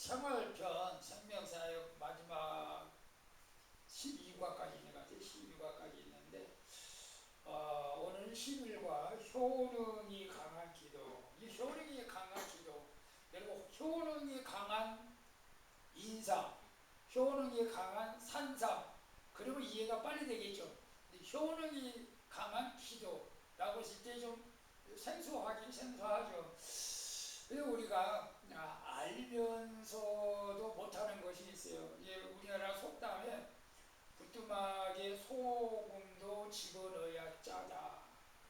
생활편 생명사역 마지막 12과까지 있는 것 같아요. 12과까지 있는데 오늘 11과 효능이 강한 기도. 이 효능이 강한 기도, 그리고 효능이 강한 인상, 효능이 강한 산상, 그러면 이해가 빨리 되겠죠. 효능이 강한 기도라고 했을 때 좀 생소하긴 생소하죠. 그래서 우리가 알면서도 못하는 것이 있어요. 이제 우리나라 속담에 부뚜막에 소금도 집어넣어야 짜다.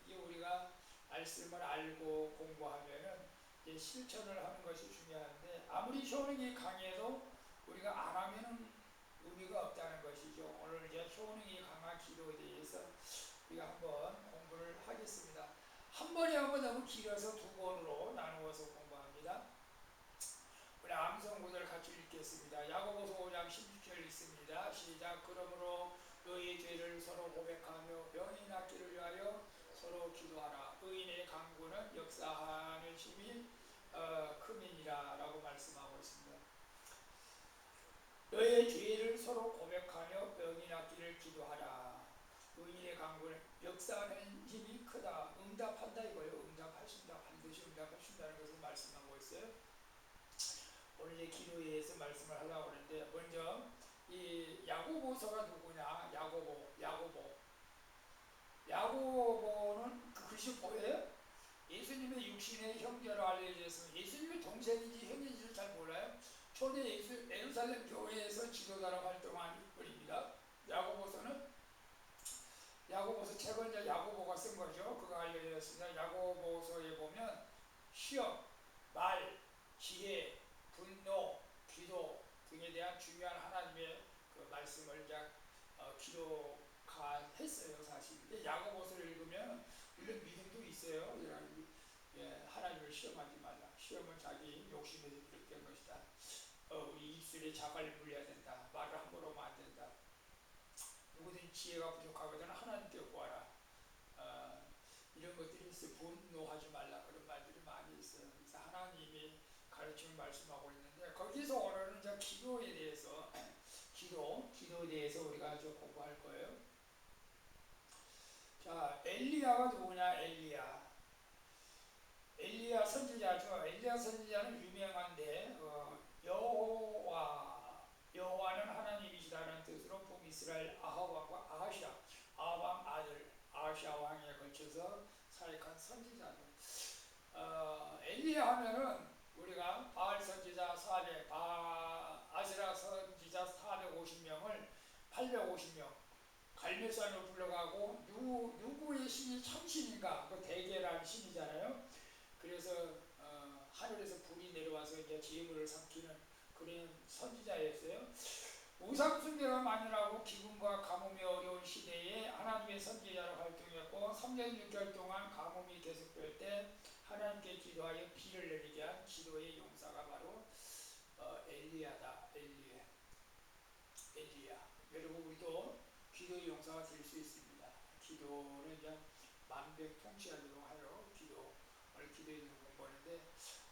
이게 우리가 말씀을 알고 공부하면은 이제 실천을 하는 것이 중요한데, 아무리 효능이 강해도 우리가 안 하면은 의미가 없다는 것이죠. 오늘 이제 효능이 강한 기도에 대해서 우리가 한번 공부를 하겠습니다. 한 번에 하면 너무 길어서 두 번으로 나누어서 공부합니다. 우리 암송구절 같이 읽겠습니다. 야고보서 5장 16절 읽습니다. 시작. 그러므로 너희 죄를 서로 고백하며 병이 낫기를 위하여 서로 기도하라. 의인의 간구는 역사하는 힘이 크니라 라고 말씀하고 있습니다. 너의 죄를 서로 고백하며 병이 낫기를 기도하라. 의인의 간구는 역사하는 힘이 크다. 응답한다 이거예요. 응답하신다. 반드시 응답하신다는 것을 말씀하고 있어요. 오늘 이제 기도에 대해서 말씀을 하려고 하는데, 먼저 이 야고보서가 누구냐? 야고보는 그 글씨 뭐예요? 예수님의 육신의 형제로 알려졌습니다. 예수님의 동생인지 형제인지를 잘 몰라요. 초대 예루살렘 교회에서 지도자로 활동한 인물입니다. 야고보서 책을 이제 야고보가 쓴 거죠. 그가 알려졌습니다. 야고보서에 보면 시험, 말, 지혜, 분노, 기도 등에 대한 중요한 하나님의 그 말씀을 이제 기록했어요, 사실. 야고보서를 읽으면 이런 믿음도 있어요. 하나님을 시험하지 말라. 시험은 자기 욕심에서 비롯된 것이다. 우리 입술에 자갈을 물려야 된다. 말을 함부로 하면 안 된다. 누구든지 지혜가 부족하거든 하나님께 구하라. 이런 것들이 있어요. 분노하지 말라. 그런 말들이 많이 있어요. 그래서 하나님이 가르침을 말씀하고 있는데, 거기서 오늘은 이제 기도에 대해서 기도에 대해서 우리가 좀 공부할 거예요. 자, 엘리야가 누구냐? 엘리야 선지자죠. 엘리야 선지자는 유명한데 여호와는 하나님이시라는 뜻으로 북이스라엘 아합 왕과 아합 왕 아들 아하시아 왕에 걸쳐서 사역한 선지자죠. 엘리야 하면은 우리가 바알 선지자 400, 아세라 선지자 450명을 850명 갈멜산으로 불러가고 누구의 신이 참신인가? 그 대계라는 신이잖아요. 그래서 하늘에서 불이 내려와서 이제 재물을 삼키는 그런 선지자였어요. 우상 숭배가 만연하고 기근과 가뭄이 어려운 시대에 하나님의 선지자로 활동했고, 3년 6개월 동안 가뭄이 계속될 때 하나님께 기도하여 비를 내리게 한 기도의 용사가 바로 엘리야. 여러분, 우리도 기도의 용사가 될 수 있습니다. 기도는 이제 만병통치하도록 하여 오늘 기도에 대해서 공부하는데,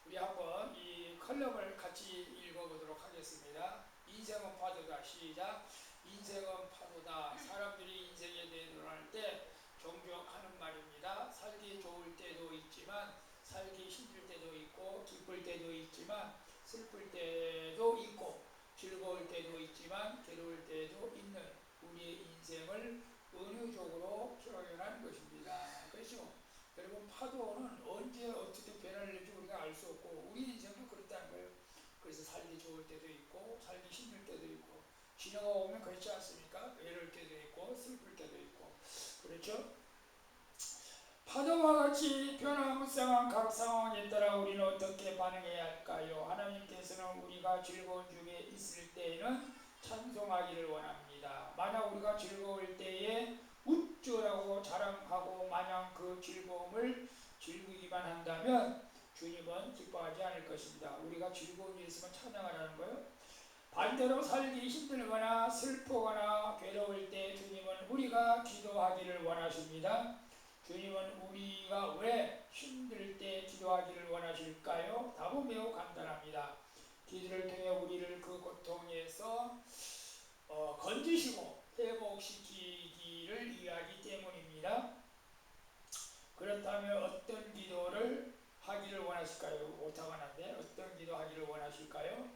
우리 한번 이 컬럼을 같이 읽어보도록 하겠습니다. 인생은 파도다. 시작. 인생은 파도다. 사람들이 인생에 대해서 때 종종 하는 말입니다. 살기 좋을 때도 있지만 살기 힘들 때도 있고, 기쁠 때도 있지만 슬플 때도 있고, 즐거울 때도 있지만 괴로울 때도 있는 우리의 인생을 어느 쪽으로 표현한 것입니다. 그렇죠? 여러분, 파도는 언제 어떻게 변화를 낼지 우리가 알 수 없고, 우리 인생도 그렇다는 거예요. 그래서 살기 좋을 때도 있고 살기 힘들 때도 있고, 지나가 오면 그렇지 않습니까? 외로울 때도 있고 슬플 때도 있고, 그렇죠? 파도와 같이 변화무쌍한 각 상황에 따라 우리는 어떻게 반응해야 할까요? 하나님께서는 우리가 즐거운 중에 있을 때에는 찬송하기를 원합니다. 만약 우리가 즐거울 때에 웃주라고 자랑하고 마냥 그 즐거움을 즐기기만 한다면 주님은 기뻐하지 않을 것입니다. 우리가 즐거운 일 있으면 찬양하라는 거예요. 반대로 살기 힘들거나 슬프거나 괴로울 때 주님은 우리가 기도하기를 원하십니다. 주님은 우리가 왜 힘들 때 기도하기를 원하실까요? 답은 매우 간단합니다. 기도를 통해 우리를 그 고통에서 건지시고 회복시키기를 위하기 때문입니다. 그렇다면 어떤 기도를 하기를 원하실까요? 오타가 난데 어떤 기도 하기를 원하실까요?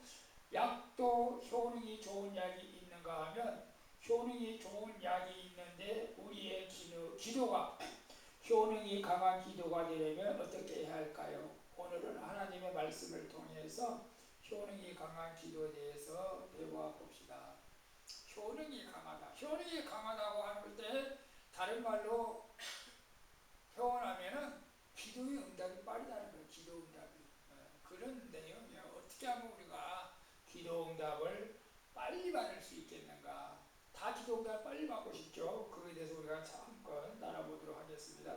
약도 효능이 좋은 약이 있는가 하면 효능이 좋은 약이 있는데 우리의 기도가 효능이 강한 기도가 되려면 어떻게 해야 할까요? 오늘은 하나님의 말씀을 통해서 효능이 강한 기도에 대해서 배워봅시다. 효능이 강하다. 효능이 강하다고 하는 때 다른 말로 표현하면은 기도의 응답이 빠르다는 거예요. 기도 응답이. 그런 내용이에요. 어떻게 하면 우리가 기도 응답을 빨리 받을 수 있겠는가? 다 기도 응답을 빨리 받고 싶죠. 그거에 대해서 우리가 한번 나눠보도록 하겠습니다.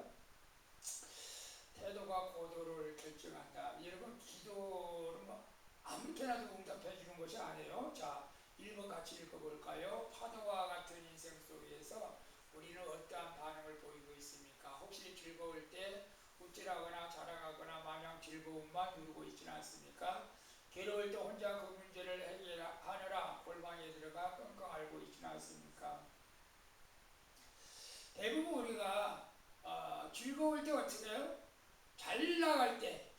태도가 고도를 결정한다. 여러분 기도는 뭐 아무렇게나도 응답해 주는 것이 아니에요. 자, 1번 같이 읽어볼까요? 파도와 같은 인생 속에서 우리는 어떠한 반응을 보이고 있습니까? 혹시 즐거울 때 웃질하거나 자랑하거나 마냥 즐거움만 누르고 있지는 않습니까? 괴로울 때 혼자 그 문제를 해결하느라 골방에 들어가 끙끙 앓고 있지는 않습니까? 대부분 우리가 즐거울 때 어떻게 해요? 잘 나갈 때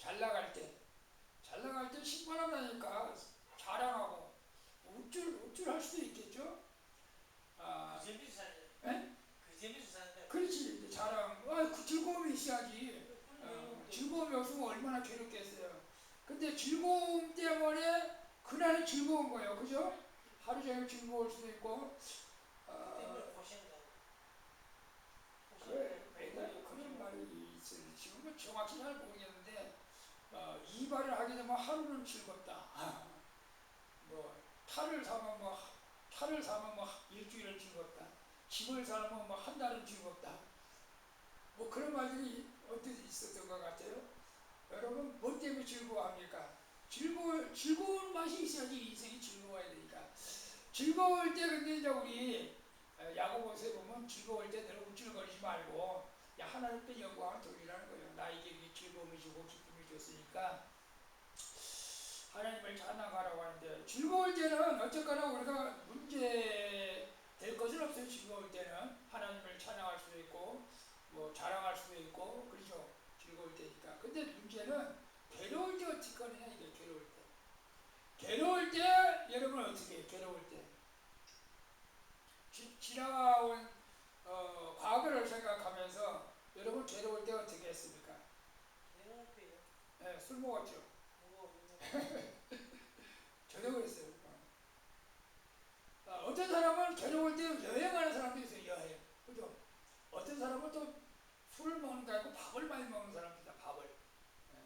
신바람나니까 자랑하고 우쭐할 수도 있겠죠. 재미있어 사는 예? 그 재미있어 사는데 그렇지. 자랑. 그 즐거움이 있어야지. 즐거움이 없으면 얼마나 괴롭겠어요. 근데 즐거움 때문에 그날이 즐거운 거예요. 그죠? 하루 종일 즐거울 수도 있고. 때문에 고생을 하고 매달 그런 말이 있어요. 지금은 정확히 잘 모르겠는데 이발을 하게 되면 하루는 즐겁다. 뭐 차를 사면 일주일은 즐겁다. 집을 사면 한 달은 즐겁다. 뭐 그런 말들이 어떻게 있었던 것 같아요? 여러분 뭐 때문에 즐거워합니까? 즐거운 맛이 있어야지 인생이 즐거워야 되니까. 즐거울 때 근데 이제 우리 야고보서에 보면 즐거울 때 늘 우쭐거리지 말고 야 하나님께 영광을 돌리라는 거예요. 나에게 즐거움을 주고 기쁨을 줬으니까 하나님을 찬양하라고 하는데 즐거울 때는 어쨌거나 우리가 문제 될 것은 없어요. 즐거울 때는 하나님을 찬양할 수도 있고 뭐 자랑할 수도 있고 그렇죠. 즐거울 때니까. 근데 문제는 괴로울 때 어떻게 하느냐 이게 괴로울 때. 괴로울 때 여러분 어떻게 해요? 괴로울 때 지나온 과거를 생각하면서 여러분 괴로울 때 어떻게 했습니까? 내놓을 때요. 네, 술 먹었죠. 뭐 저도 그랬어요. 어떤 사람은 괴로울 때 여행하는 사람도 있어요. 여행. 그죠? 어떤 사람은 또 술을 먹는 게 아니고 밥을 많이 먹는 사람입니다. 밥을. 예.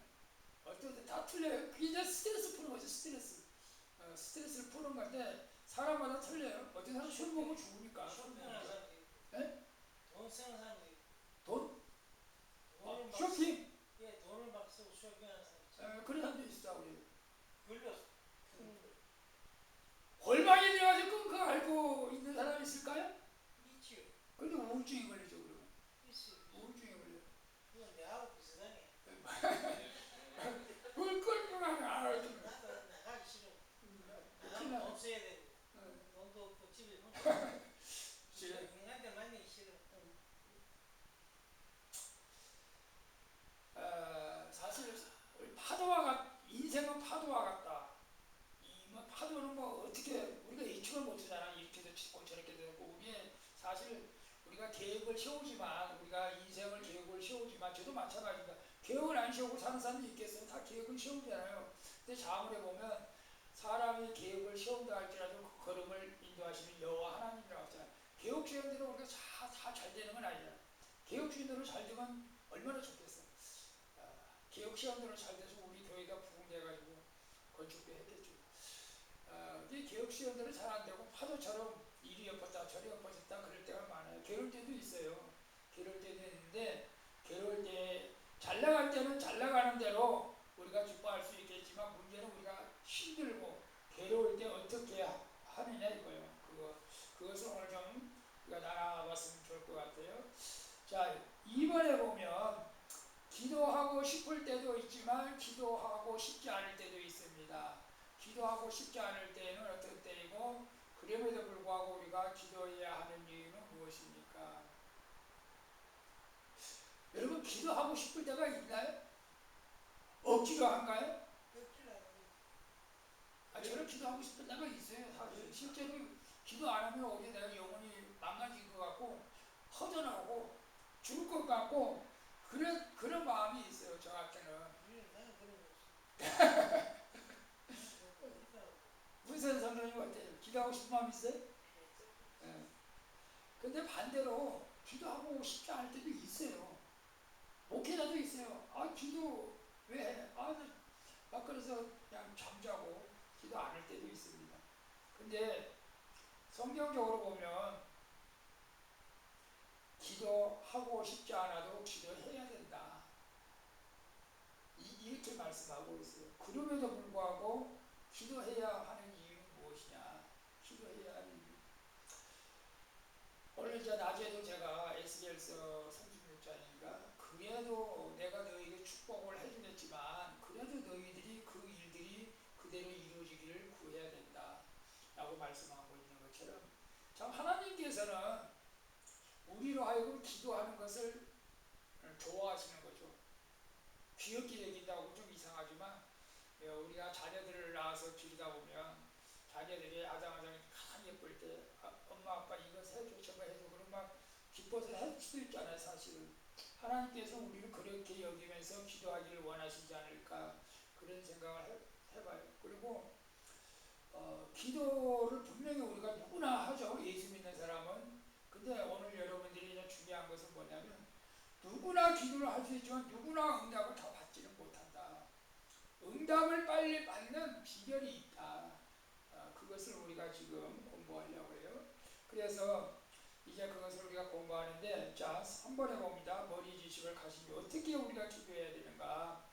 어떤 다 틀려요. 그게 이제 스트레스 푸는 거죠. 스트레스를 푸는 건데 사람마다 틀려요. 어떤 사람은 술 먹으면 죽으니까. 쇼핑하는 사람도 있고 네? 돈 쓰는 사람도 있고 돈? 돈을 막 쇼핑? 예, 돈을 막 쓰고 쇼핑하는 사람 있죠. 그런 사람도 있어. 우리. 그걸로 큰 골방에 들어가서 끙끙 앓고 있는 사람이 있을까요? 있지요. 근데 우울증이 걸리죠. 그러면. 있어요. 우울증이 걸려요. 그건 내하고 비슷하네. 그걸 끙끙하면 알아요. 나도 나가기 싫어. 큰일 나가면 돈 나요. 써야 되고 어. 돈도 없고 집에 혼자 지금 인간들 만나기 싫어. 사실 우리 인생은 파도와 같다. 뭐 파도는 뭐 어떻게 우리가 예측을 못하잖아. 이렇게도 치고 저렇게 되고 우리 사실 우리가 계획을 세우지만 우리가 인생을 계획을 세우지만 저도 마찬가지입니다. 계획을 안 세우고 사는 사람도 있겠어요. 다 계획을 세우잖아요. 근데 자문해 보면 사람이 계획을 세운다 할지라도 그 걸음을 인도하시는 여호와 하나님이라고 하잖아요. 계획 세운 대로 우리가 다 잘 되는 건 아니야. 계획 세운 대로 잘 되면 얼마나 좋겠어. 계획 세운 대로 잘 돼서 우리 교회가 부흥돼가지고 건축도 했겠죠. 이 개혁 시험들은 잘 안 되고 파도처럼 이리 엎었다 저리 엎어졌다 그럴 때가 많아요. 괴로울 때도 있어요. 괴로울 때도 있는데 괴로울 때 잘 나갈 때는 잘 나가는 대로 우리가 기뻐할 수 있겠지만 문제는 우리가 힘들고 괴로울 때 어떻게 하느냐 이거예요. 그것을 오늘 좀 우리가 나눠봤으면 좋을 것 같아요. 자, 2번에 보면 기도하고 싶을 때도 있지만 기도하고 싶지 않을 때도 있습니다. 기도하고 싶지 않을 때에는 어떤 때이고 그럼에도 불구하고 우리가 기도해야 하는 이유는 무엇입니까? 여러분 기도하고 싶을 때가 있나요? 억지로 한가요? 저는 기도하고 싶을 때가 있어요. 사실 실제로 기도 안 하면 오히려 내가 영혼이 망가질 것 같고 허전하고 죽을 것 같고 그런 마음이 있어요. 저한테는. 나는 그런 거 없어. 문선 선생님 어때요? 기도하고 싶은 마음 있어요? 예. 근데 반대로 기도하고 싶지 않을 때도 있어요. 목회자도 있어요. 기도 왜 해? 막 그래서 그냥 잠자고 기도 안 할 때도 있습니다. 근데 성경적으로 보면 기도하고 싶지 않아도 기도해야 된다. 이렇게 말씀하고 있어요. 그럼에도 불구하고 기도해야 하는 이유는 무엇이냐? 기도해야 하는 이유. 오늘 낮에도 제가 에스겔서 36장인가 그래도 내가 너에게 축복을 해주겠지만 그래도 너희들이 그 일들이 그대로 이루어지기를 구해야 된다 라고 말씀하고 있는 것처럼 참 하나님께서는 우리로 하여금 기도하는 것을 좋아하시는 거죠. 귀엽게 여긴다고 좀 이상하지만 우리가 자녀들을 낳아서 기르다 보면 자녀들이 아장아장 가장 예쁠 때 엄마 아빠 이거 해줘 저거 해줘 그럼 막 기뻐서 할 수도 있잖아요. 사실은 하나님께서 우리를 그렇게 여기면서 기도하기를 원하시지 않을까 그런 생각을 해봐요. 그리고 기도를 분명히 우리가 누구나 하죠. 예수 믿는 사람은. 근데 오늘 여러분들이 이제 중요한 것은 뭐냐면 누구나 기도를 할 수 있지만 누구나 응답을 다 받지는 못한다. 응답을 빨리 받는 비결이 있다. 그것을 우리가 지금 공부하려고 해요. 그래서 이제 그것을 우리가 공부하는데 자 3번에 봅니다. 머리 지식을 가지고 어떻게 우리가 기도해야 되는가.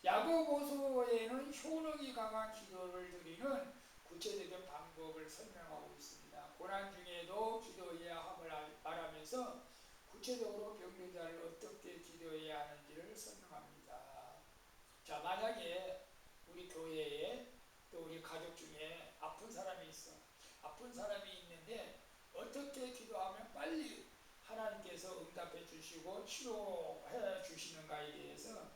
야고보서에는 효능이 강한 기도를 드리는 구체적인 방법을 설명하고 있습니다. 고난 중에도 기도해야 함을 말하면서 구체적으로 병든 자를 어떻게 기도해야 하는지를 설명합니다. 자, 만약에 우리 교회에 또 우리 가족 중에 아픈 사람이 있어. 아픈 사람이 있는데 어떻게 기도하면 빨리 하나님께서 응답해 주시고 치료해 주시는가에 대해서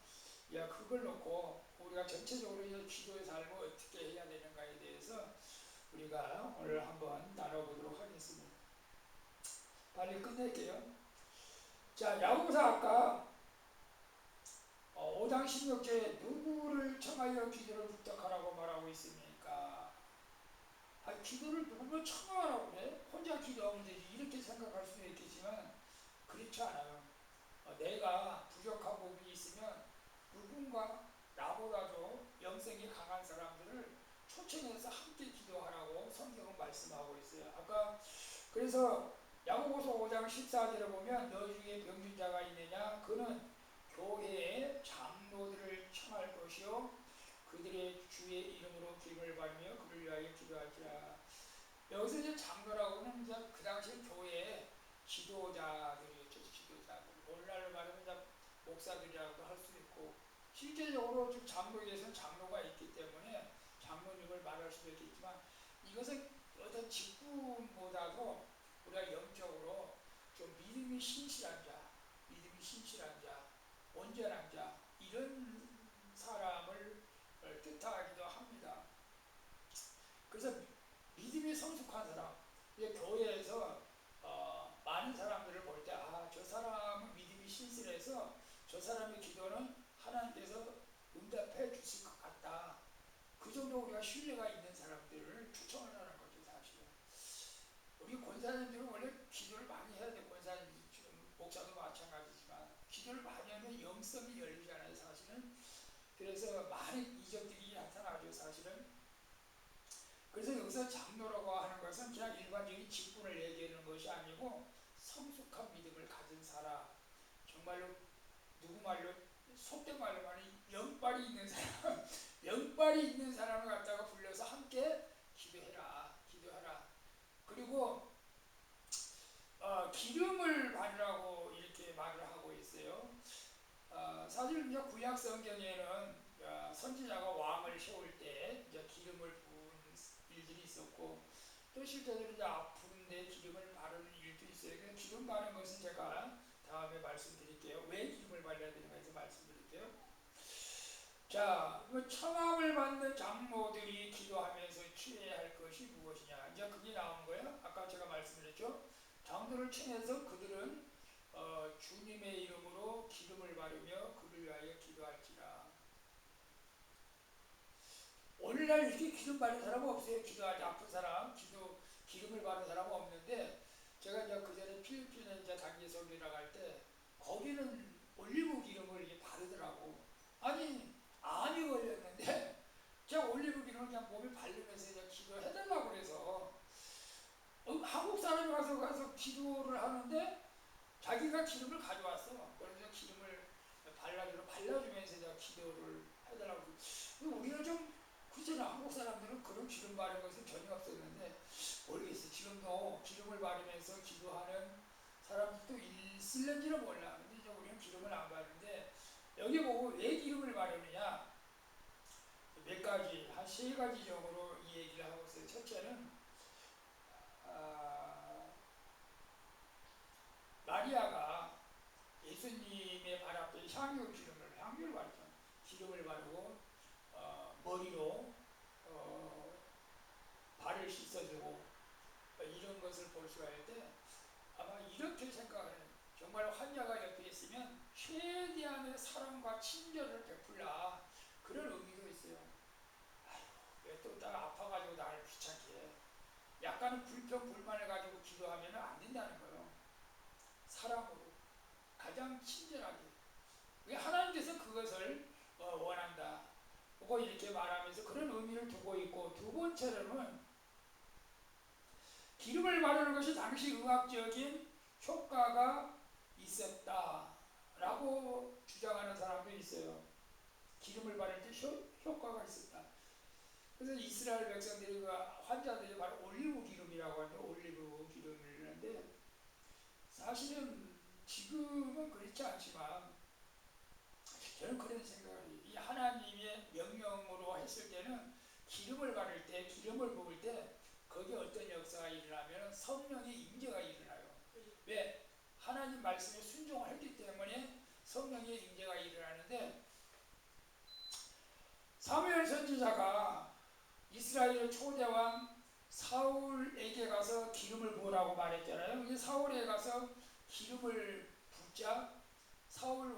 그걸 놓고 우리가 전체적으로 기도의 삶을 어떻게 해야 되는가에 대해서 우리가 오늘 한번 나눠보도록 하겠습니다. 빨리 끝낼게요. 자, 야고보서 아까 5장 16절에 누구를 청하여 기도를 부탁하라고 말하고 있습니까? 기도를 누구를 청하라고 그래? 혼자 기도하면 되지 이렇게 생각할 수도 있겠지만 그렇지 않아요. 내가 부족한 부분이 있으면 누군가 나보다도 영성이 강한 사람들을 초청해서 함께 기도하라고 성경은 말씀하고 있어요. 아까 그래서 야고보서 5장 14절에 보면 너 중에 병든 자가 있느냐 그는 교회의 장로들을 청할 것이요 그들의 주의 이름으로 기름을 받으며 그를 위하여 기도하리라. 여기서 이제 장로라고는 이제 그 당시 교회의 지도자들이었죠. 지도자들. 오늘날로 말하면 이제 목사들이라고 할 수도 있고 실제적으로 지금 장로에게서는 장로가 있기 때문에 장로님을 말할 수도 있겠지만 이것은 어떤 직분보다도 우리가 영적으로 좀 믿음이 신실한 자, 온전한 자 이런 사람을 뜻하기도 합니다. 그래서 믿음이 성숙한 사람, 교회에서 많은 사람들을 볼 때 저 사람은 믿음이 신실해서 저 사람의 기도는 하나님께서 응답해 주실 것 같다. 그 정도 우리가 신뢰가 있는 사람들을 추천을 하는 거죠. 사실은 우리 권사님들은 원래 기도를 많이 해야 돼. 권사님 지금 목사도 마찬가지지만 기도를 많이 하면 영성이 열리잖아요. 사실은 그래서 많은 이적들이 나타나죠. 사실은 그래서 여기서 장로라고 하는 것은 그냥 일반적인 직분을 얘기하는 것이 아니고 성숙한 믿음을 가진 사람, 정말로 누구 말로 속된 말로 말하면 영빨이 있는 사람, 영빨이 있는 사람을 갖다가 불러서 함께 기도하라. 그리고 기름을 받으라고 이렇게 말을 하고 있어요. 사실 이제 구약 성경에는 선지자가 왕을 세울 때 이제 기름을 또 실제로 이제 아픈데 기름을 바르는 일도 있어요. 그 기름 바르는 것은 제가 다음에 말씀드릴게요. 왜 기름을 발라야 되는가 해서 말씀드릴게요. 자, 그 청함을 받는 장로들이 기도하면서 취해야 할 것이 무엇이냐. 이제 그게 나온 거예요. 아까 제가 말씀드렸죠. 장로를 청해서 그들은 주님의 이름으로 기름을 바르며 그를 위하여 기도할지라. 오늘날 이렇게 기름 바른 사람은 없어요. 기도하지 아픈 사람, 기름을 바른 사람은 없는데, 제가 이제 그 전에 필리핀에 이제 단기 설교 나갈 때 거기는 올리브 기름을 이렇게 바르더라고. 아니 암이 걸렸는데 제가 올리브 기름을 그냥 몸에 바르면서 이제 기도해달라고 그래서 한국 사람이 가서 기도를 하는데 자기가 기름을 가져왔어. 그래서 기름을 발라주면서 이제 기도를 해달라고. 우리는 좀 그렇잖아. 한국 사람들은 그런 기름 바른 것은 전혀 없었는데 모르겠어. 지금도 기름을 바르면서 기도하는 사람들도 있을는지는 몰라. 근데 이제 우리는 기름을 안 바르는데 여기 보고 왜 기름을 바르느냐? 몇 가지, 한 세 가지 정도로 이 얘기를 하고 있어요. 첫째는 마리아가 예수님의 발 앞에 향유를 바르죠. 기름을 바르고 머리로 발을 씻어주고 이런 것을 볼 수가 있는데 아마 이렇게 생각을 해요. 정말 환자가 옆에 있으면 최대한의 사랑과 친절을 베풀라 그런 의미도 있어요. 아휴, 왜 또 나 아파가지고 나를 귀찮게 해. 약간은 불평 불만을 가지고 기도하면 안 된다는 거예요. 사랑으로 가장 친절하게. 하나님께서 그것을 원한다. 그거 이렇게 말하면서 그런 의미를 두고 있고, 두 번째로는 기름을 바르는 것이 당시 의학적인 효과가 있었다라고 주장하는 사람도 있어요. 기름을 바를 때 효과가 있었다. 그래서 이스라엘 백성들이 환자들이 바로 올리브 기름이라고 하죠. 올리브 기름을 하는데 사실은 지금은 그렇지 않지만 저는 그런 생각을 해요. 이 하나님의 명령으로 했을 때는 기름을 바를 때, 기름을 부을 때 거기에 어떤 역사가 일어나면 성령의 임재가 일어나요. 왜? 하나님 말씀에 순종을 했기 때문에 성령의 임재가 일어나는데, 사무엘 선지자가 이스라엘의 초대왕 사울에게 가서 기름을 부으라고 말했잖아요. 이제 사울에 가서 기름을 붓자 사울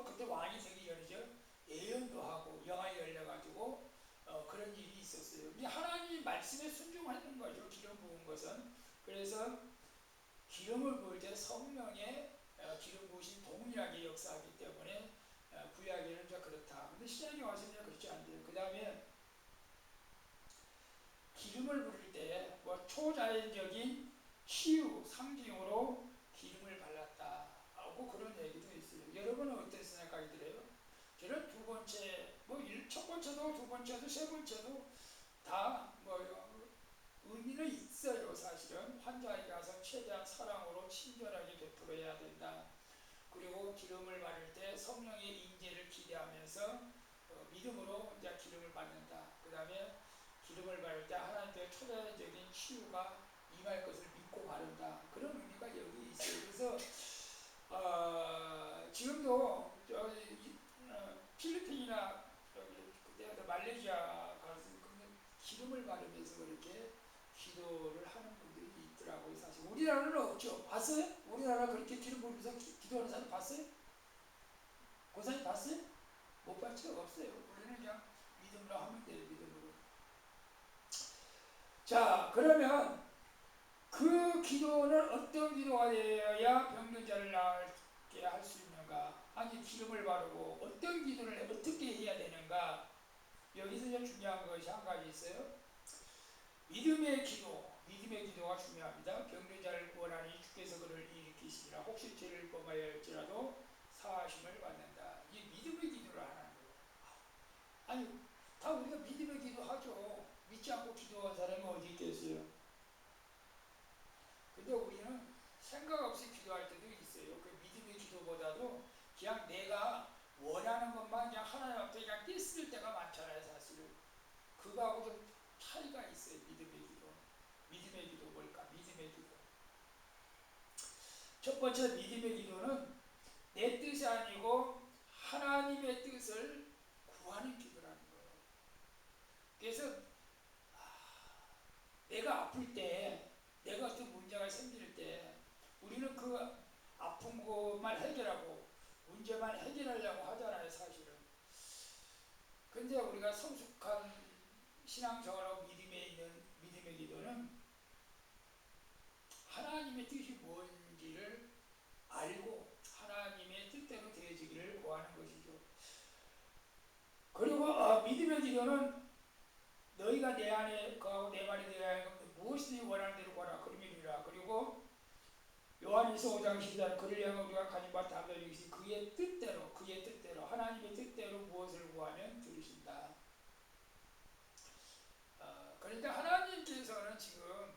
그때 왕이 되기 전이죠. 예언도 하고 영안이 열려가지고 그런 일이 있었어요. 이 하나님 말씀에 순종하는 거죠. 기름 부은 것은. 그래서 기름을 부을 때 성령의 기름 부으신 동일하게 역사하기 때문에 구약에는 이제 그렇다. 근데 신약에 와서는 그렇지 않대요. 그 다음에 기름을 부을 때 뭐 초자연적인 치유 상징으로 기름을 발랐다 하고 그런 얘기도 있어요. 여러분은 어떤 생각이 들어요? 저는 두 번째, 첫 번째도 두 번째도 세 번째도 다 의미는 있어요. 사실은 환자에 가서 최대한 사랑으로 친절하게 베풀어야 된다. 그리고 기름을 바를 때 성령의 임재를 기대하면서 믿음으로 이제 기름을 받는다. 그 다음에 기름을 바를 때 하나님의 초자연적인 치유가 임할 것을 믿고 바른다. 그런 의미가 여기 있어요. 그래서 지금도 필리핀이나 그때 말레이시아 가서 기름을 바르면서 그렇게 기도를 하는 분들이 있더라고요. 사실 우리나라는 없죠. 봤어요? 우리나라 그렇게 기름 부으면서 기도하는 사람 봤어요? 고사님 봤어요? 못 봤죠? 없어요. 우리는 그냥 믿음으로 하면 돼요. 믿음으로. 자, 그러면 그 기도는 어떤 기도가 되어야 병든 자를 낫게 할 수 있는가? 아니 기름을 바르고 어떤 기도를 어떻게 해야 되는가? 여기서 이제 중요한 것이 한 가지 있어요. 믿음의 기도가 중요합니다. 병든 자를 구원하니 주께서 그를 일으키시리라. 혹시 죄를 범하였을지라도 사하심을 받는다. 이게 믿음의 기도를 하는 거예요. 아니 다 우리가 믿음의 기도하죠. 믿지 않고 기도한 사람이 어디 있겠어요? 근데 우리는 생각 없이 기도할 때도 있어요. 그 믿음의 기도보다도 그냥 내가 원하는 것만 그냥 하나님 앞에 그냥 떼쓸 때가 많잖아요. 사실은 그거하고 좀 차이가 있어요. 믿음의 기도. 믿음의 기도. 첫 번째 믿음의 기도는 내 뜻이 아니고 하나님의 뜻을 구하는 기도라는 거예요. 그래서 내가 아플 때, 내가 어떤 문제가 생길 때 우리는 그 아픈 것만 해결하고 문제만 해결하려고 하잖아요, 사실은. 근데 우리가 성숙한 신앙생활하고 믿음에 있는 믿음의 기도는 하나님의 뜻이 뭔지를 알고 하나님의 뜻대로 되어지기를 구하는 것이죠. 그리고 믿음의 기도는 너희가 내 안에 거하고 내 말이 내 안에 무엇이든지 원하는 대로 구하라 그러면이라. 그리고 요한일서 5장 14절 그를 향해 우리가 가진 바 답을 이루시 그의 뜻대로 하나님의 뜻대로 무엇을 구하면 들으신다. 그러니까 하나님께서는 지금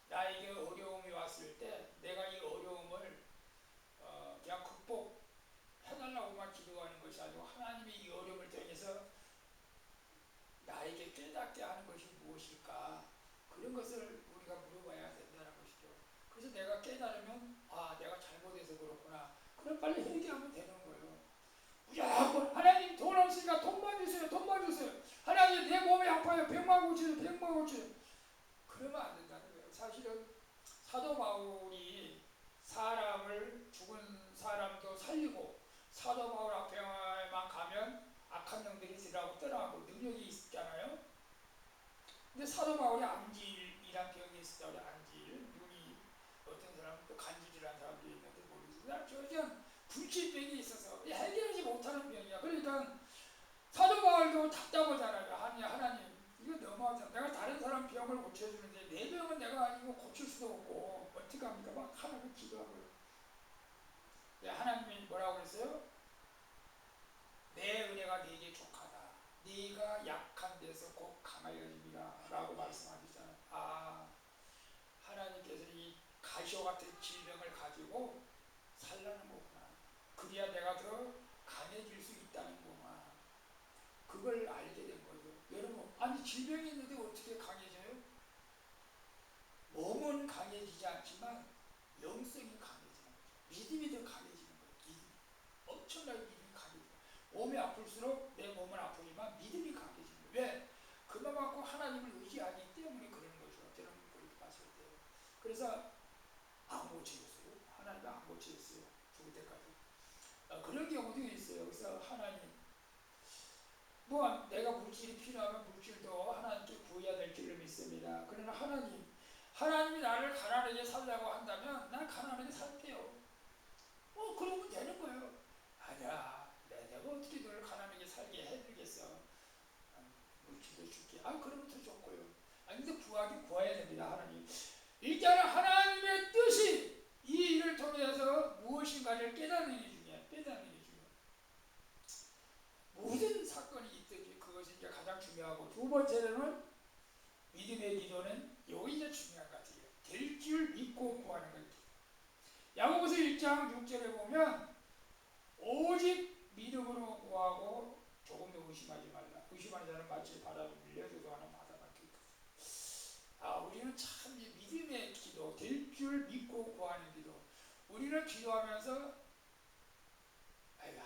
나에게 어려움이 왔을 때 내가 이 어려움을 그냥 극복해달라고만 기도하는 것이 아니고 하나님이 이 어려움을 통해서 나에게 깨닫게 하는 것이 무엇일까, 그런 것을 우리가 물어봐야 된다는 것이죠. 그래서 내가 깨달으면 내가 잘못해서 그렇구나, 그럼 빨리 회개하면 되는 거예요. 무조건 하나님 돈 없으니까 돈만 주세요, 돈만 주세요. 하나님 내 몸이 아파요, 병만 고치세요, 병만 고치세요. 그러면 안 된다는 거예요. 사실은 사도 바울이 사람을, 죽은 사람도 살리고 사도 바울 앞에만 가면 악한 영들이 들어가고 떠나가고 능력이 있잖아요. 근데 사도 바울이 안질이란 병이 있었다고 그래. 안질, 눈이, 어떤 사람은 또 간질이라는 사람도 있는데 모르겠어요. 저는 불치병이 있어서 해결하지 못하는 병이야. 그러니까 사도 바울도 답답하잖아요. 하나님 이거 너무하잖아. 내가 다른 사람 병을 고쳐주는데 내 병은 내가 이거 고칠 수도 없고 어떻게 합니까? 막 하나님 기도하고요. 하나님이 뭐라고 그랬어요? 내 은혜가 네게 족하다. 네가 약한 데서 곧 강하여짐이라 라고 말씀하셨잖아요. 하나님께서 이 가시와 같은 질병을 가지고 살라는 거구나. 그래야 내가 더 강해질 수 있다는 거구나. 그걸 알게 된 거죠. 여러분, 아니 질병이 있는데 어떻게 강해져요? 몸은 강해지지 않지만 영성이 강해지는 거죠. 믿음이 더 강해지는 거예요. 믿음. 엄청나게 믿음이 강해져요. 몸이 아플수록 내 몸은 아프지만 믿음이 강해지는 거예요. 왜? 그만큼 하나님을 의지하기 때문에 그런 거죠. 저는 그렇게 봤을 때. 그래서 안 고치겠어요. 하나님이 안 고치겠어요. 죽을 때까지. 그런 경우도 있어요. 그래서 하나님, 뭐 내가 물질이 필요하면 물질도 하나님께 구해야 될 줄로 믿습니다. 그러나 하나님이 나를 가난하게 살라고 한다면 난 가난하게 살게요. 그러면 되는 거예요. 아니야, 내가 어떻게 너를 가난하게 살게 해드리겠어. 물질도 줄게. 그러면 더 좋고요. 근데 구해야 됩니다. 하나님. 일단은 하나님의 뜻이 이 일을 통해서 무엇인가를 깨닫는 게 중요해요. 모든 사건이 있듯이 그것이 이제 가장 중요하고, 두 번째로는 믿음의 기도는 여기 이제 중요한 것 같아요. 될 줄 믿고 구하는 것. 야고보서 1장 6절에 보면 오직 믿음으로 구하고 조금도 의심하지 말라. 의심하는 자는 마치 바다로 밀려져도 하는 바다밖에 없다. 우리는 참 믿음의 기도, 될 줄 믿고 구하는 기도. 우리는 기도하면서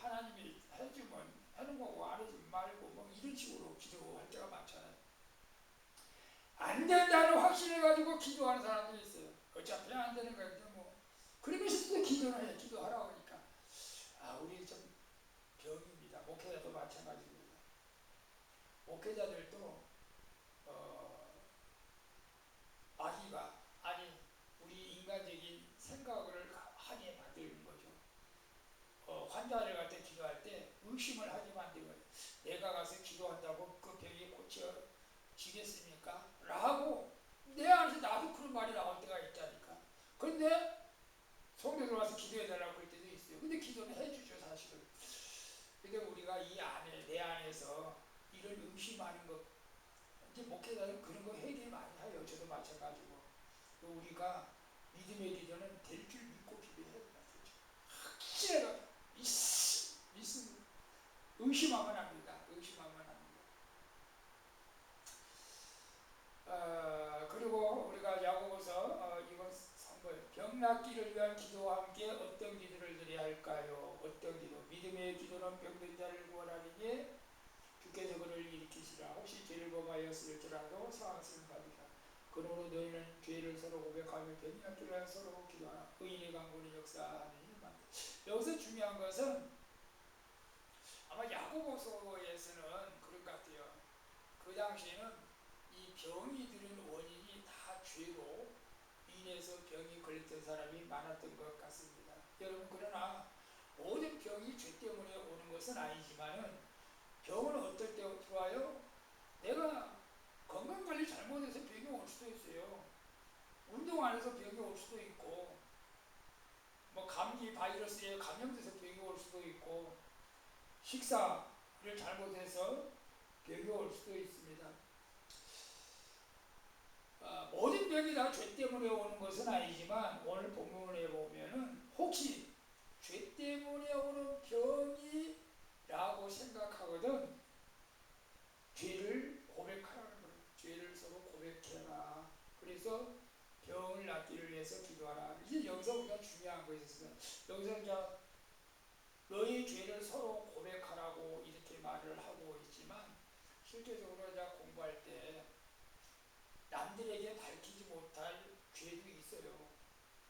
하나님이 해주면 하는 거고 안 해주면 말고 뭐 이런 식으로 기도할 때가 많잖아요. 안 된다는 확신을 가지고 기도하는 사람들이 있어요. 어차피 안 되는 거예요. 그러면서도 기도를 해. 기도하라고 하니까. 우리 좀 병입니다. 목회자도 마찬가지입니다. 목회자들도 마귀가, 우리 인간적인 생각을 하게 만드는 거죠. 환자를 갖다 기도할 때 의심을 하게 만드는 거예요. 내가 가서 기도한다고 그 병이 고쳐지겠습니까? 라고 내 안에서 나도 그런 말이 나올 때가 있다니까. 그런데 성도들 와서 기도해달라고 할 때도 있어요. 근데 기도는 해주죠, 사실은. 근데 우리가 내 안에서 이런 의심하는 것, 이제 목회자는 그런 거 회개 많이 해요. 저도 마찬가지고. 우리가 믿음의 기도는 될 줄 믿고 기도해야 된다. 확실해가 의심하면 합니다. 그리고 우리가 야고보서 이건 병 낫기를 위한 기도와 함께 어떤 기도를 드려야 할까요? 어떤 기도? 믿음의 기도는 병든 자를 구원하리니 주께서 그를 일으키시라. 혹시 죄를 범하였을지라도 사함을 받으라. 그러므로 너희는 죄를 서로 고백하며 병이 낫기를 위하여 서로 기도하라. 의인의 강군이 역사하니. 여기서 중요한 것은 아마 야고보서에서는 그런 것 같아요. 그 당시에는 이 병이 드는 원인이 다 죄로 인해서 병이 걸렸던 사람이 많았던 것 같습니다. 여러분, 그러나 모든 병이 죄 때문에 오는 것은 아니지만은 병은 어떨 때 들어와요? 내가 건강관리 잘못해서 병이 올 수도 있어요. 운동 안 해서 병이 올 수도 있고, 뭐 감기 바이러스에 감염돼서 병이 올 수도 있고, 식사를 잘못해서 병이 올 수도 있습니다. 모든 병이 다 죄 때문에 오는 것은 아니지만 오늘 본문에 보면은 혹시 죄 때문에 오는 병이라고 생각하거든 죄를 고백하라는 거예요. 죄를 서로 고백해라. 그래서 병을 낫기를 위해서 기도하라. 이제 여기서 우리가 중요한 것이 있습니다. 여기서 이제 너희 죄를 서로 고백하라고 이렇게 말을 하고 있지만 실제적으로 이제 공부할 때 남들에게 밝히지 못할 죄도 있어요.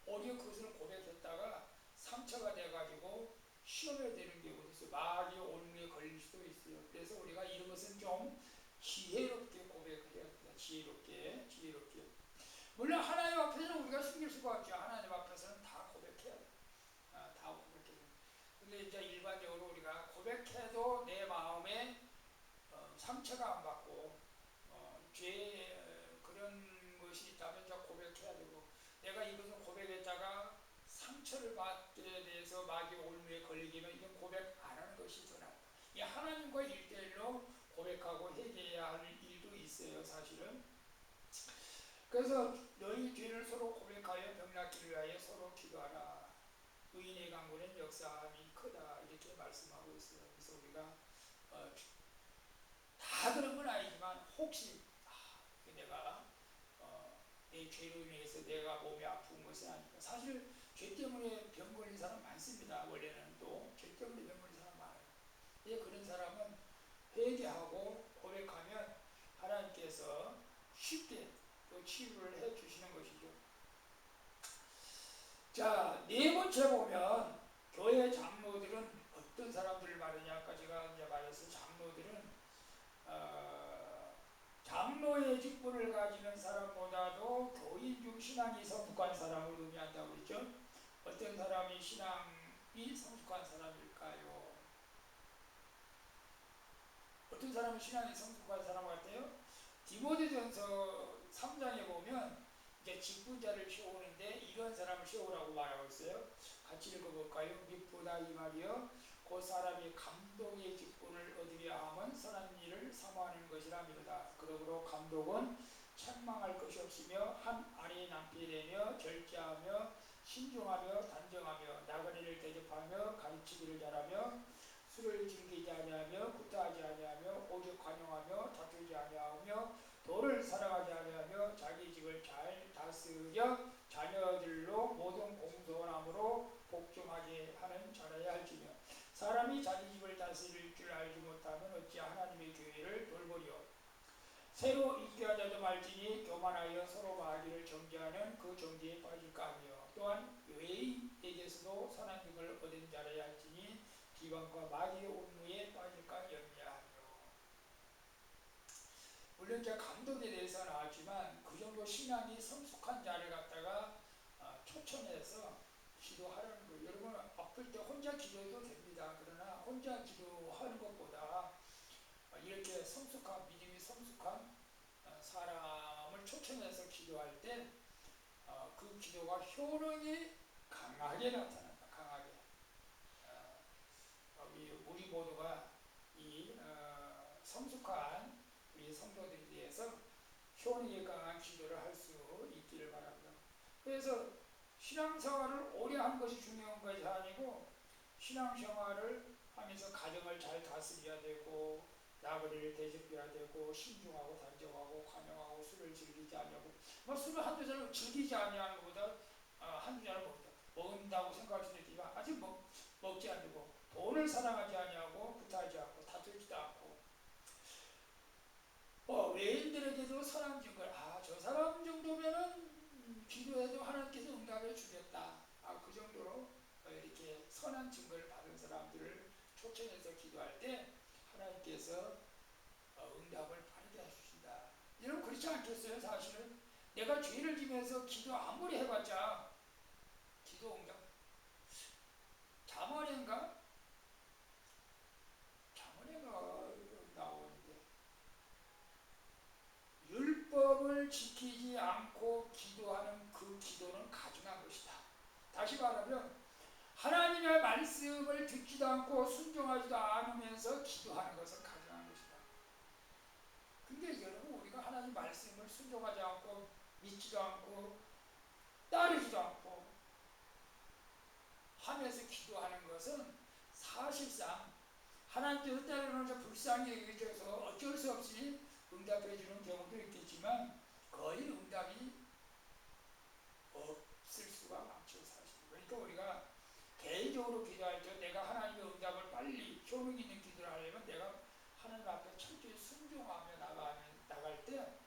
오히려 그것을 고백했다가 상처가 돼가지고 시험에 되는 경우도 있어요. 마귀의 올무에 걸릴 수도 있어요. 그래서 우리가 이런 것은 좀 지혜롭게 고백을 해야 됩니다. 지혜롭게. 물론 하나님 앞에서는 우리가 숨길 수가 없죠. 하나님 앞에서는 다 고백해야 돼요. 다 고백해야 돼요. 근데 이제 일반적으로 우리가 고백해도 내 마음에 상처가 안 받고 죄 그런 것이 있다면 이제 고백해야 되고, 내가 이것을 고백했다가 상처를 받게 돼서 마귀 올무에 걸리기면 이건 고백 안 하는 것이 더 낫다. 이 하나님과 일대일로 고백하고 회개해야 할 일도 있어요, 사실은. 그래서 너희 죄를 서로 고백하여 병 낫기를 위하여 서로 기도하라. 의인의 강구는 역사함이 크다. 이렇게 말씀하고 있어요. 그래서 우리가 다 그런 건 아니지만 혹시 내가 내 죄로 인해서 내가 몸이 아픈 것은 아니까. 사실 죄 때문에 병 걸린 사람 많습니다. 원래는 또 죄 때문에 병 걸린 사람 많아요. 근데 그런 사람은 회개하고 고백하면 하나님께서 쉽게 또 치유를 해 주시는 것이죠. 자, 네 번째 보면 교회 장로들은 어떤 사람들을 말하냐. 아까 제가 이제 말했어요. 장로들은 장로의 직분을 가지는 사람보다도 교인 중 신앙이 성숙한 사람을 의미한다고 그랬죠. 어떤 사람이 신앙이 성숙한 사람일까요? 어떤 사람이 신앙이 성숙한 사람 같아요? 디모데전서 3장에 보면 이제 직분자를 세우는데 이런 사람을 세우라고 말하고 있어요. 같이 읽어볼까요? 밉보다 이 말이요. 그 사람이 감독의 직분을 얻으려 하면 선한 일을 사모하는 것이라 미루다. 그러므로 감독은 책망할 것이 없으며 한 아내의 낭비되며 절제하며 신중하며 단정하며 나그네를 대접하며 가르치기를 잘하며 술을 즐기지 아니하며 구타하지 아니하며 오직 관용하며 다투지 아니하며 도를 사랑하지 아니하며 자기 집을 잘 다스려 자녀들로 모든 공손함으로 복종하게 하는 자라야 할지며, 사람이 자기 집을 다스릴 줄 알지 못하면 어찌 하나님의 교회를 돌보리요. 새로 입교하자도 말지니 교만하여 서로 마귀를 정죄하는 그 정죄에 빠질까 하며, 또한 외인에게서도 선한 득을 얻은 자라야 할지니 비방과 마귀의 올무에 빠질까 염려하며. 물론 제가 감독에 대해서 나왔지만 그 정도 신앙이 성숙한 자를 갖다가 초청해서 기도하라는 거예요. 여러분, 아플 때 혼자 기도해도 됩니다. 그러나 혼자 기도하는 것보다 이렇게 성숙한, 믿음이 성숙한 사람을 초청해서 기도할 때 그 기도가 효능이 강하게 나타난다. 강하게. 우리 모두가 이 성숙한 우리 성도들에 대해서 효능이 강한 기도를 할 수 있기를 바랍니다. 그래서 신앙생활을 오래 하는 것이 중요한 것이 아니고, 신앙생활을 하면서 가정을 잘 다스려야 되고, 나그네를 대접해야 되고, 신중하고 단정하고 관용하고 술을 즐기지 아니하고, 술을 한두 잔을 즐기지 아니하는 것보다 한두 잔을 먹는다고 생각할 수도 있지만 아직 먹지 않고 돈을 사랑하지 아니하고 구타하지 않고 다투지도 않고 외인들에게도 선한 증거를 저 사람 정도면은 기도해도 하나님께서 응답해 주겠다. 그 정도로 이렇게 선한 증거를 받은 사람들을 초청해서 기도할 때 하나님께서 응답을 빠르게 해주신다. 여러분 그렇지 않겠어요? 사실은 내가 죄를 지면서 기도 아무리 해봤자 기도 응답 자문인가? 자문인가 나오는데 율법을 지키지 않고 기도하는 그 기도는 가증한 것이다. 다시 말하면 하나님의 말씀을 듣지도 않고 순종하지도 않으면서 기도하는 것은 가증한 것이다. 근데 여러분 우리가 하나님 말씀을 순종하지 않고 믿지도 않고 따르지도 않고 하면서 기도하는 것은 사실상 하나님께서 때로는 불쌍히 여겨져서 어쩔 수 없이 응답해 주는 경우도 있겠지만 거의 응답이 없을 수가 많죠. 사실. 그러니까 우리가 개인적으로 기도할 때 내가 하나님의 응답을 빨리 효능 있는 기도를 하려면 내가 하나님 앞에 철저히 순종하며 나갈 때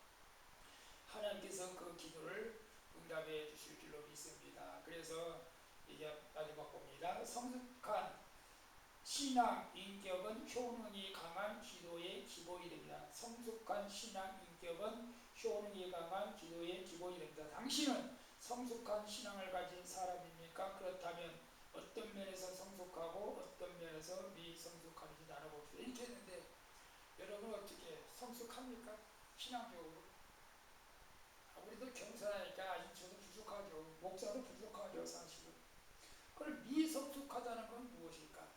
하나님께서 그 기도를 응답해 주실 줄로 믿습니다. 그래서 이제 마지막 봅니다. 성숙한 신앙 인격은 효능이 강한 기도의 기본이 됩니다. 성숙한 신앙 인격은 효능이 강한 기도의 기본이 됩니다. 당신은 성숙한 신앙을 가진 사람입니까? 그렇다면 어떤 면에서 성숙하고 어떤 면에서 미성숙한지 나눠봅시다. 이렇게 했는데 여러분 어떻게 성숙합니까? 신앙적으로. 우리도 겸손하니까 아직 저도 부족하죠. 목사도 부족하죠. 사실은. 그럼 미성숙하다는 건 무엇일까?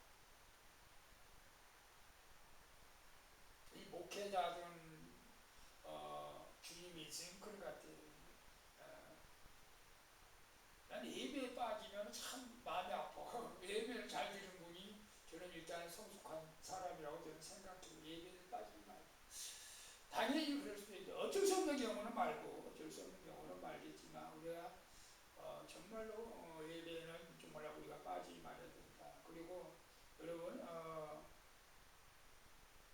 이 목회자들은 주님이 지금 그런 것 같아요. 난 예배에 빠지면 참 마음이 아파. 예배를 잘 드리는 분이 저는 일단 성숙한 사람이라고 저는 생각해요. 예배에 빠지지 말고. 당연히 그럴 수도 있죠. 어쩔 수 없는 경우는 말고 어쩔 수 없는 경우는 말겠지만 우리가 정말로 예배는 정말 우리가 빠지지 말아야 된다. 그리고 여러분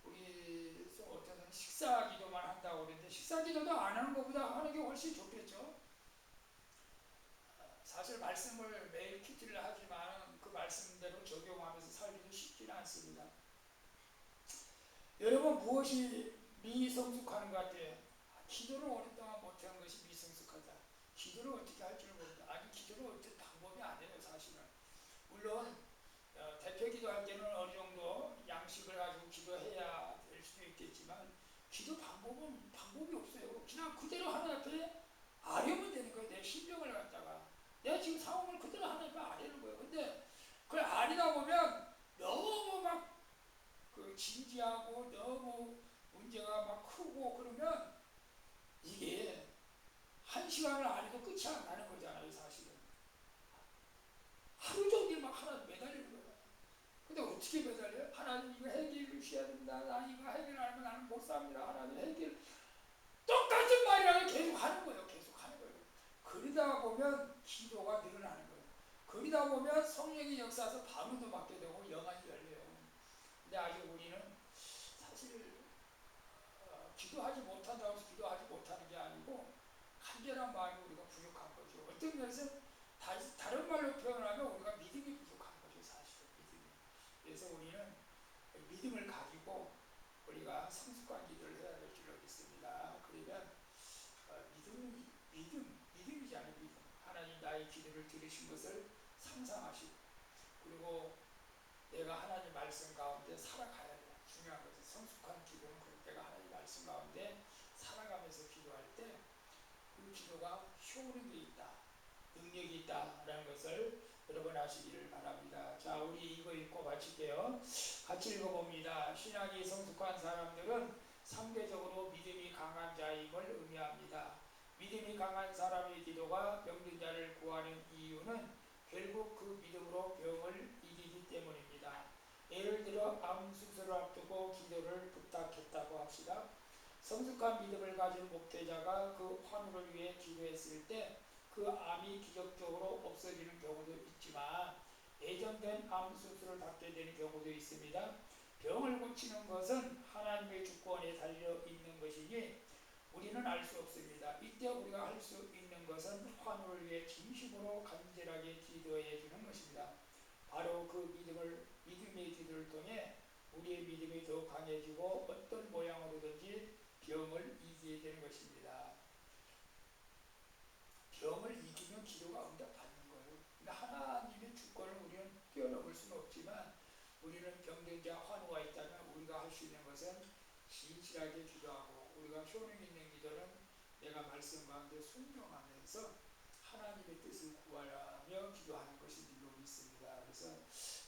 우리 어떤 사람 식사 기도만 한다고 그러는데 식사 기도도 안 하는 것보다 하는 게 훨씬 좋겠죠. 사실 말씀을 매일 큐티를 하지만 그 말씀대로 적용하면서 살기도 쉽지는 않습니다. 여러분 무엇이 미성숙하는 것 같아요? 기도를 오랫동안 못한 것이 미성숙하다. 기도를 어떻게 할 줄 모른다. 아니 기도를 어떻게 방법이 아니에요 사실은. 물론 대표 기도할 때는 어느 정도 양식을 가지고 기도해야 될 수도 있겠지만 기도 방법이 없어요. 그냥 그대로 하나님 앞에 아뢰면 되는 거예요. 내 심령을 갖다가 내가 지금 상황을 그대로 하나님 앞에 아뢰는 거예요. 근데 그걸 아뢰다 보면 너무 막 그 진지하고 너무 문제가 막 크고 그러면 이게 한 시간을 아래도 끝이 안 나는 거잖아요 사실은. 하루 종일 막 하나님 매달리는 거예요. 근데 어떻게 매달려요? 하나님 이거 해결해 주셔야 됩니다. 나 이거 해결 안 하면 나는 못 삽니다. 하나님 해결. 똑같은 말이라도 계속 하는 거예요. 계속 하는 거예요. 그러다 보면 기도가 늘어나는 거예요. 그러다 보면 성령의 역사에서 방언도 받게 되고 영안이 열려요. 근데 아직 우리는 사실 기도하지 못한다고 해서 기도하지 못하는 게 아니고 간절한 마음이 우리가 부족한 거죠. 어떤 면에서 다른 말로 표현하면 우리가 믿음이 부족한 거죠. 사실은 믿음이. 그래서 우리는 믿음을 가지고 우리가 성숙한 기도를 해야 될 줄로 믿습니다. 그러면 믿음이잖아요. 믿음. 하나님 나의 기도를 들으신 것을 상상하시고 그리고 내가 하나님 말씀 가운데 살아가야 돼. 중요한 것은 성숙한 기도는 내가 하나님 말씀 가운데 살아가면서 기도할 때 그 기도가 효능이 있다, 능력이 있다라는 것을 여러분 아시기를 바랍니다. 자, 우리 이거 읽고 마칠게요. 같이 읽어봅니다. 신앙이 성숙한 사람들은 상대적으로 믿음이 강한 자임을 의미합니다. 믿음이 강한 사람의 기도가 병든 자를 구하는 이유는 결국 그 믿음으로 병을 이기기 때문입니다. 예를 들어 암 수술을 앞두고 기도를 부탁했다고 합시다. 성숙한 믿음을 가진 목회자가 그 환우를 위해 기도했을 때 그 암이 기적적으로 없어지는 경우도 있지만 예정된 암 수술을 받게 되는 경우도 있습니다. 병을 고치는 것은 하나님의 주권에 달려 있는 것이니 우리는 알 수 없습니다. 이때 우리가 할 수 있는 것은 환우를 위해 진심으로 간절하게 기도해 주는 것입니다. 바로 그 믿음의 기도를 통해 우리의 믿음이 더욱 강해지고 어떤 모양으로든지 병을 이기게 되는 것입니다. 병을 이기면 기도가 응답받는 거예요. 근데 하나님의 주권을 우리는 뛰어넘을 수는 없지만 우리는 병든자 환우가 있다면 우리가 할 수 있는 것은 진실하게 기도하고 우리가 효능 있는 기도는 내가 말씀 가운데 순종하면서 하나님의 뜻을 구하며 기도하는 것이 줄로 믿습니다. 그래서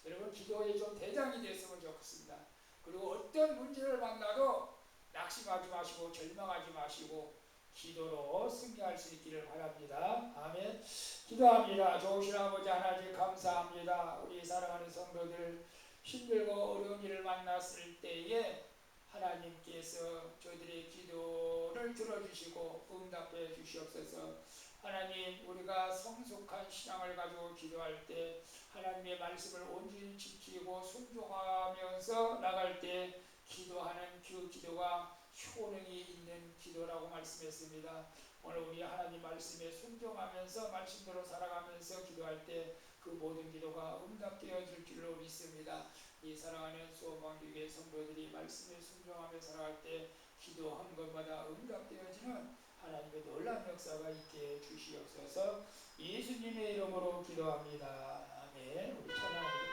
여러분 기도의 좀 대장이 됐으면 좋겠습니다. 그리고 어떤 문제를 만나도 낙심하지 마시고 절망하지 마시고 기도로 승리할 수 있기를 바랍니다. 아멘. 기도합니다. 좋으신 아버지 하나님 감사합니다. 우리 사랑하는 성도들 힘들고 어려운 일을 만났을 때에 하나님께서 저희들의 기도를 들어주시고 응답해 주시옵소서. 하나님 우리가 성숙한 신앙을 가지고 기도할 때 하나님의 말씀을 온전히 지키고 순종하면서 나갈 때 기도하는 그 기도가 효능이 있는 기도라고 말씀했습니다. 오늘 우리 하나님 말씀에 순종하면서 말씀대로 살아가면서 기도할 때 그 모든 기도가 응답되어질 줄로 믿습니다. 이 사랑하는 소망교회 성도들이 말씀에 순종하며 살아갈 때 기도한 것마다 응답되어지는 하나님의 놀라운 역사가 있게 주시옵소서. 예수님의 이름으로 기도합니다. 아멘. 우리 찬양합니다.